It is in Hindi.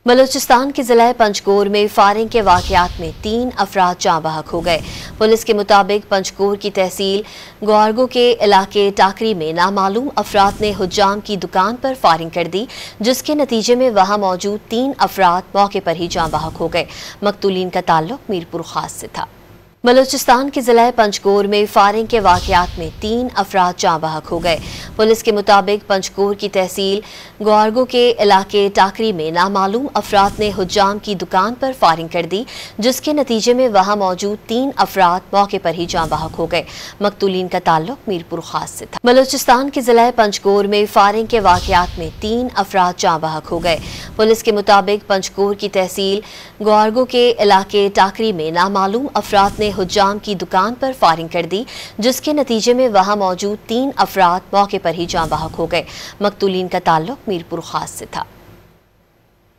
बलूचिस्तान के जिला पंजकोर में फायरिंग के वाकयात में 3 अफराद जाँ बहक हो गए। पुलिस के मुताबिक पंजकोर की तहसील ग्वारगो के इलाके टाकरी में नामालूम अफराद ने हुज्जाम की दुकान पर फायरिंग कर दी, जिसके नतीजे में वहां मौजूद 3 अफराद मौके पर ही जाँ बहक हो गए। मकतूलीन का ताल्लुक मीरपुर खास से था। बलूचिस्तान के जिला पंजकोर में फायरिंग के वाकयात में 3 अफराद जाँ बहक हो गए। पुलिस के मुताबिक पंजकोर की तहसील ग्वारगो के इलाके टाकरी में नामालूम अफराद ने हुज्जाम की दुकान पर फायरिंग कर दी, जिसके नतीजे में वहां मौजूद 3 अफराद मौके पर ही जाँ बहक हो गए। मकतूलीन का ताल्लुक मीरपुर खास से था। बलूचिस्तान के जिला पंजकोर में फायरिंग के वाकयात में 3 अफराद जाँ बहक हो गए। पुलिस के मुताबिक पंजकोर की तहसील ग्वारगो के इलाके टाकरी में नामालूम अफराद ने हुज्जाम की दुकान पर फायरिंग कर दी, जिसके नतीजे में वहां मौजूद 3 अफराद मौके पर ही जाँ बहक हो गए। मकतूलीन का ताल्लुक मीरपुर खास से था।